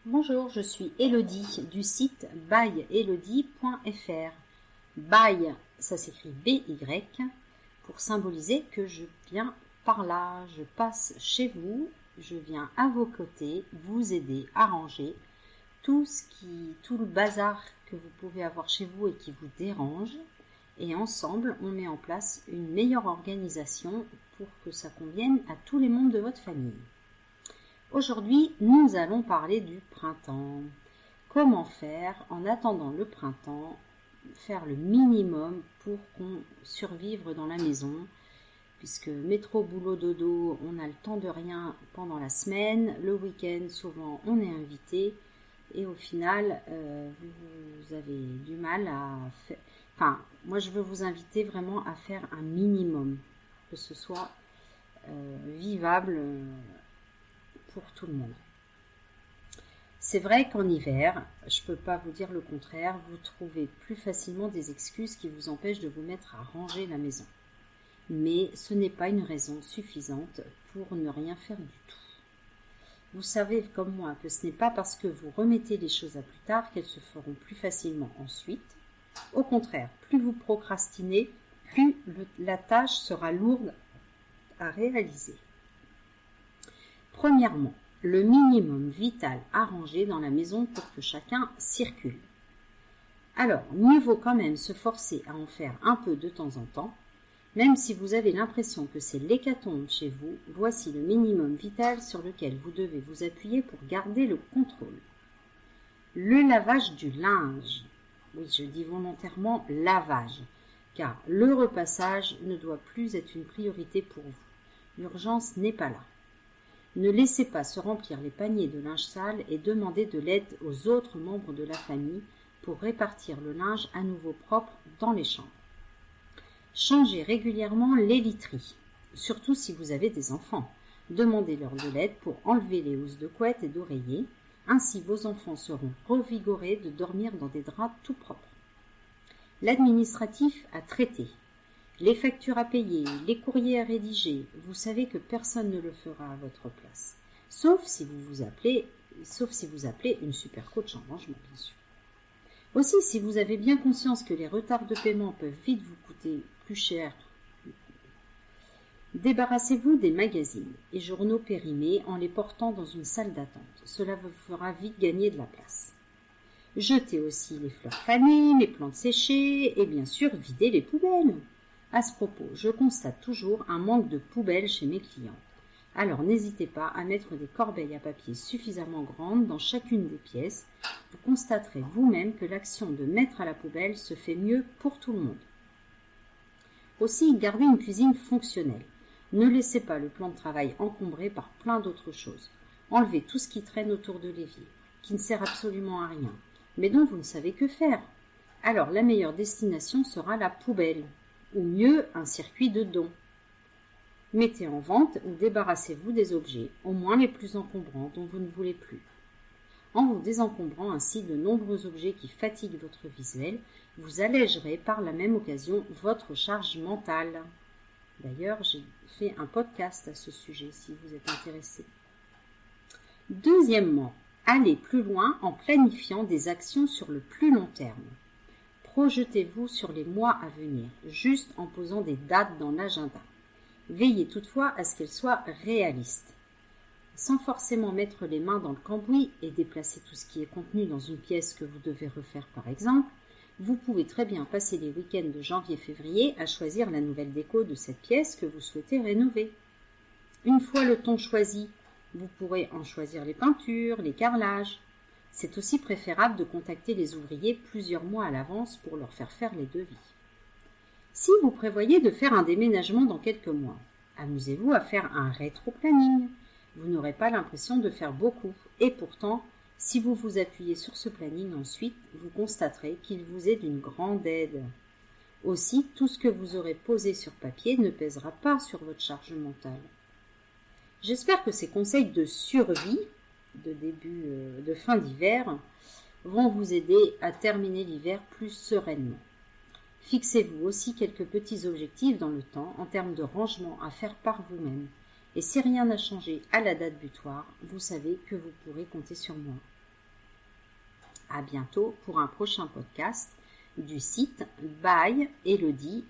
Bonjour, je suis Elodie du site byelodie.fr. By, ça s'écrit B-Y, pour symboliser que je viens par là, je passe chez vous, je viens à vos côtés, vous aider à ranger tout le bazar que vous pouvez avoir chez vous et qui vous dérange. Et ensemble, on met en place une meilleure organisation pour que ça convienne à tous les membres de votre famille. Aujourd'hui, nous allons parler du printemps. Comment faire en attendant le printemps, faire le minimum pour survivre dans la maison, puisque métro, boulot, dodo, on a le temps de rien pendant la semaine, le week-end, souvent on est invité, et au final, vous avez du mal à faire... Enfin, moi je veux vous inviter vraiment à faire un minimum, que ce soit vivable pour tout le monde. C'est vrai qu'en hiver, je ne peux pas vous dire le contraire, vous trouvez plus facilement des excuses qui vous empêchent de vous mettre à ranger la maison. Mais ce n'est pas une raison suffisante pour ne rien faire du tout. Vous savez comme moi que ce n'est pas parce que vous remettez les choses à plus tard qu'elles se feront plus facilement ensuite. Au contraire, plus vous procrastinez, plus la tâche sera lourde à réaliser. Premièrement, le minimum vital à ranger dans la maison pour que chacun circule. Alors, mieux vaut quand même se forcer à en faire un peu de temps en temps. Même si vous avez l'impression que c'est l'hécatombe chez vous, voici le minimum vital sur lequel vous devez vous appuyer pour garder le contrôle. Le lavage du linge. Oui, je dis volontairement lavage, car le repassage ne doit plus être une priorité pour vous. L'urgence n'est pas là. Ne laissez pas se remplir les paniers de linge sale et demandez de l'aide aux autres membres de la famille pour répartir le linge à nouveau propre dans les chambres. Changez régulièrement les literies, surtout si vous avez des enfants. Demandez-leur de l'aide pour enlever les housses de couette et d'oreiller. Ainsi, vos enfants seront revigorés de dormir dans des draps tout propres. L'administratif à traiter. Les factures à payer, les courriers à rédiger, vous savez que personne ne le fera à votre place. Sauf si vous appelez une super coach en rangement, bien sûr. Aussi, si vous avez bien conscience que les retards de paiement peuvent vite vous coûter plus cher, débarrassez-vous des magazines et journaux périmés en les portant dans une salle d'attente. Cela vous fera vite gagner de la place. Jetez aussi les fleurs fanées, les plantes séchées et bien sûr videz les poubelles. À ce propos, je constate toujours un manque de poubelles chez mes clientes. Alors n'hésitez pas à mettre des corbeilles à papier suffisamment grandes dans chacune des pièces. Vous constaterez vous-même que l'action de mettre à la poubelle se fait mieux pour tout le monde. Aussi, gardez une cuisine fonctionnelle. Ne laissez pas le plan de travail encombré par plein d'autres choses. Enlevez tout ce qui traîne autour de l'évier, qui ne sert absolument à rien, mais dont vous ne savez que faire. Alors la meilleure destination sera la poubelle, ou mieux un circuit de dons. Mettez en vente ou débarrassez-vous des objets, au moins les plus encombrants dont vous ne voulez plus. En vous désencombrant ainsi de nombreux objets qui fatiguent votre visuel, vous allégerez par la même occasion votre charge mentale. D'ailleurs, j'ai fait un podcast à ce sujet si vous êtes intéressé. Deuxièmement, allez plus loin en planifiant des actions sur le plus long terme. Projetez-vous sur les mois à venir, juste en posant des dates dans l'agenda. Veillez toutefois à ce qu'elles soient réalistes. Sans forcément mettre les mains dans le cambouis et déplacer tout ce qui est contenu dans une pièce que vous devez refaire par exemple, vous pouvez très bien passer les week-ends de janvier-février à choisir la nouvelle déco de cette pièce que vous souhaitez rénover. Une fois le ton choisi, vous pourrez en choisir les peintures, les carrelages. C'est aussi préférable de contacter les ouvriers plusieurs mois à l'avance pour leur faire les devis. Si vous prévoyez de faire un déménagement dans quelques mois, amusez-vous à faire un rétro-planning. Vous n'aurez pas l'impression de faire beaucoup. Et pourtant, si vous vous appuyez sur ce planning ensuite, vous constaterez qu'il vous est d'une grande aide. Aussi, tout ce que vous aurez posé sur papier ne pèsera pas sur votre charge mentale. J'espère que ces conseils de survie, de fin d'hiver, vont vous aider à terminer l'hiver plus sereinement. Fixez-vous aussi quelques petits objectifs dans le temps en termes de rangement à faire par vous-même. Et si rien n'a changé à la date butoir, vous savez que vous pourrez compter sur moi. à bientôt pour un prochain podcast du site byelodie.fr.